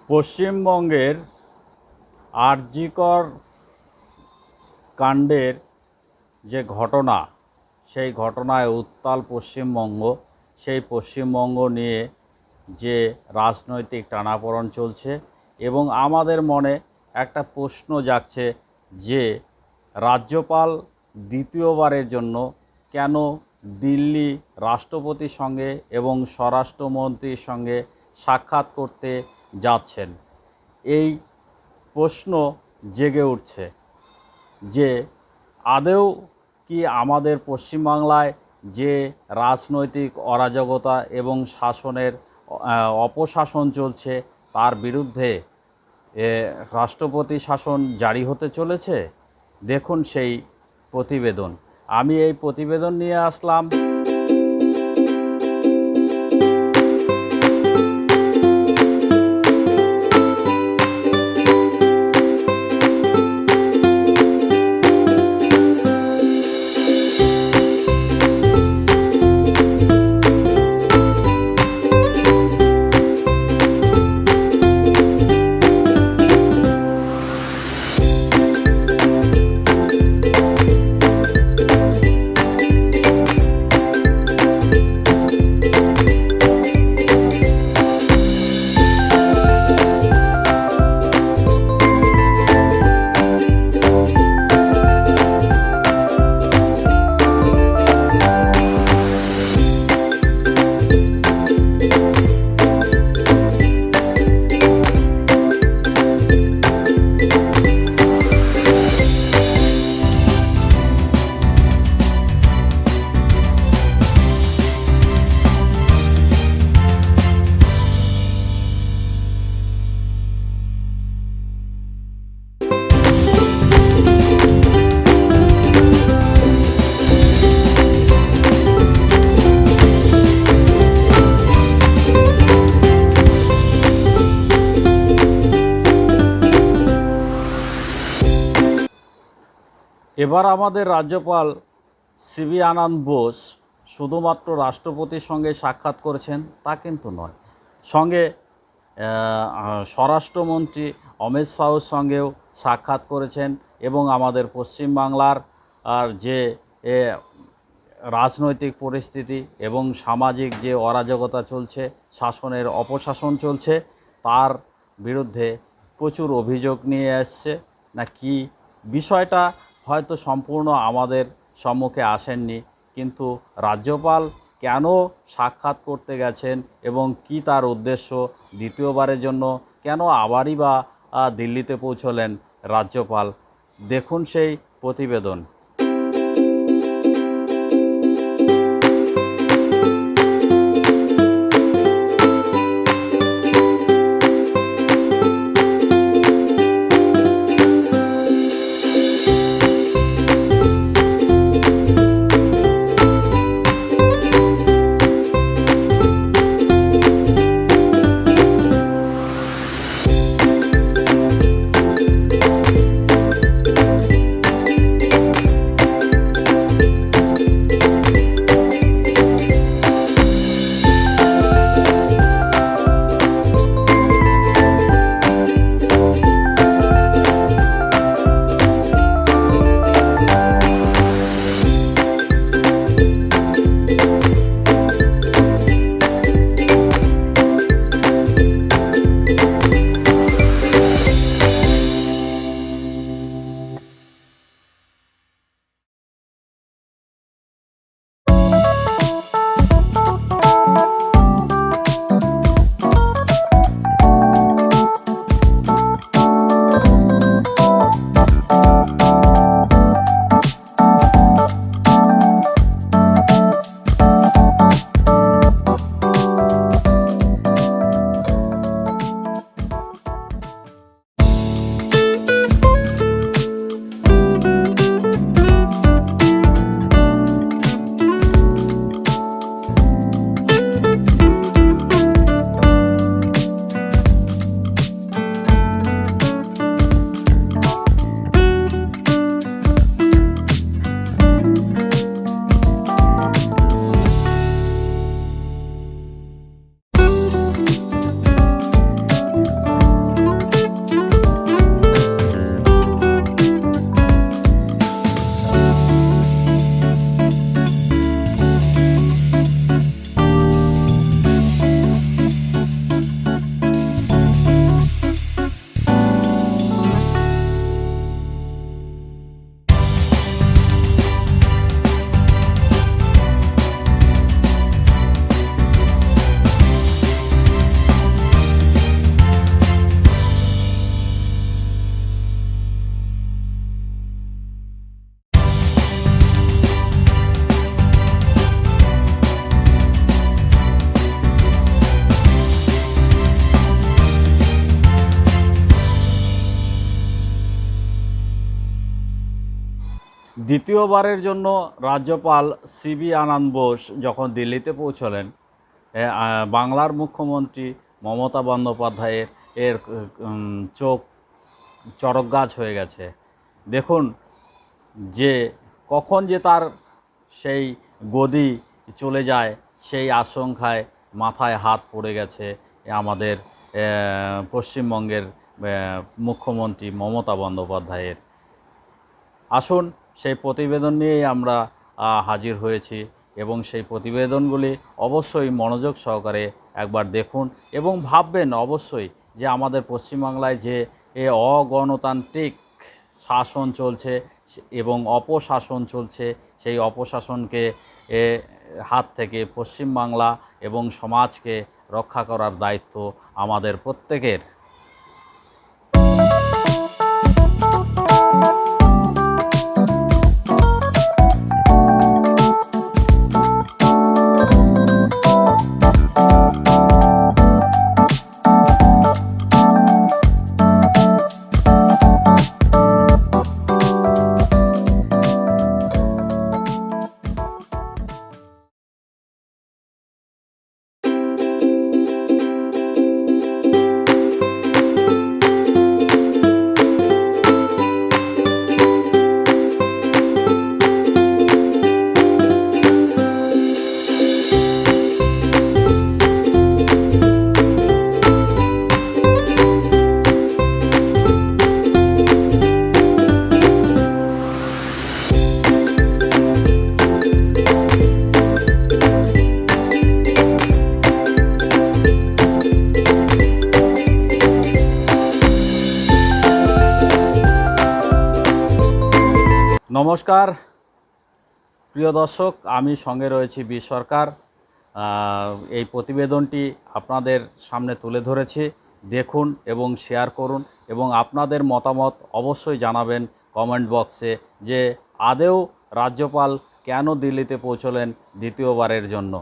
পশ্চিমবঙ্গের আরজিকর কাণ্ডের যে ঘটনা, সেই ঘটনায় উত্তাল পশ্চিমবঙ্গ। সেই পশ্চিমবঙ্গ নিয়ে যে রাজনৈতিক টানাপোড়েন চলছে এবং আমাদের মনে একটা প্রশ্ন জাগছে যে রাজ্যপাল দ্বিতীয়বারের জন্য কেন দিল্লি রাষ্ট্রপতির সঙ্গে এবং স্বরাষ্ট্রমন্ত্রীর সঙ্গে সাক্ষাৎ করতে যাচ্ছেন। এই প্রশ্ন জেগে উঠছে যে আদৌ কি আমাদের পশ্চিমবাংলায় যে রাজনৈতিক অরাজকতা এবং শাসনের অপশাসন চলছে তার বিরুদ্ধে রাষ্ট্রপতি শাসন জারি হতে চলেছে। দেখুন সেই প্রতিবেদন। আমি এই প্রতিবেদন নিয়ে আসলাম এবার আমাদের রাজ্যপাল সিভি আনন্দ বোস শুধুমাত্র রাষ্ট্রপতির সঙ্গে সাক্ষাৎ করেছেন তা কিন্তু নয়, সঙ্গে স্বরাষ্ট্রমন্ত্রী অমিত শাহর সঙ্গেও সাক্ষাৎ করেছেন এবং আমাদের পশ্চিমবাংলার যে রাজনৈতিক পরিস্থিতি এবং সামাজিক যে অরাজকতা চলছে, শাসনের অপশাসন চলছে, তার বিরুদ্ধে প্রচুর অভিযোগ নিয়ে আসছে। না কি বিষয়টা হয়তো সম্পূর্ণ আমাদের সম্মুখে আসেননি, কিন্তু রাজ্যপাল কেন সাক্ষাৎ করতে গেছেন এবং কি তার উদ্দেশ্য, দ্বিতীয়বারের জন্য কেন আবারই বা দিল্লিতে পৌঁছলেন রাজ্যপাল, দেখুন সেই প্রতিবেদন। দ্বিতীয়বারের জন্য রাজ্যপাল সিবি আনন্দ বোস যখন দিল্লিতে পৌঁছলেন, বাংলার মুখ্যমন্ত্রী মমতা বন্দ্যোপাধ্যায়ের চোখ চড়ক গাছ হয়ে গেছে। দেখুন যে কখন যে তার সেই গদি চলে যায় সেই আশঙ্কায় মাথায় হাত পড়ে গেছে আমাদের পশ্চিমবঙ্গের মুখ্যমন্ত্রী মমতা বন্দ্যোপাধ্যায়ের। আসুন সেই প্রতিবেদন নিয়েই আমরা হাজির হয়েছি এবং সেই প্রতিবেদনগুলি অবশ্যই মনোযোগ সহকারে একবার দেখুন এবং ভাববেন অবশ্যই যে আমাদের পশ্চিমবাংলায় যে অগণতান্ত্রিক শাসন চলছে এবং অপশাসন চলছে, সেই অপশাসনকে হাত থেকে পশ্চিমবাংলা এবং সমাজকে রক্ষা করার দায়িত্ব আমাদের প্রত্যেকের। নমস্কার প্রিয় দর্শক, আমি সঙ্গে রয়েছি বি সরকার। এই প্রতিবেদনটি আপনাদের সামনে তুলে ধরেছি, দেখুন এবং শেয়ার করুন এবং আপনাদের মতামত অবশ্যই জানাবেন কমেন্ট বক্সে যে আদৌ রাজ্যপাল কেন দিল্লিতে পৌঁছলেন দ্বিতীয়বারের জন্য।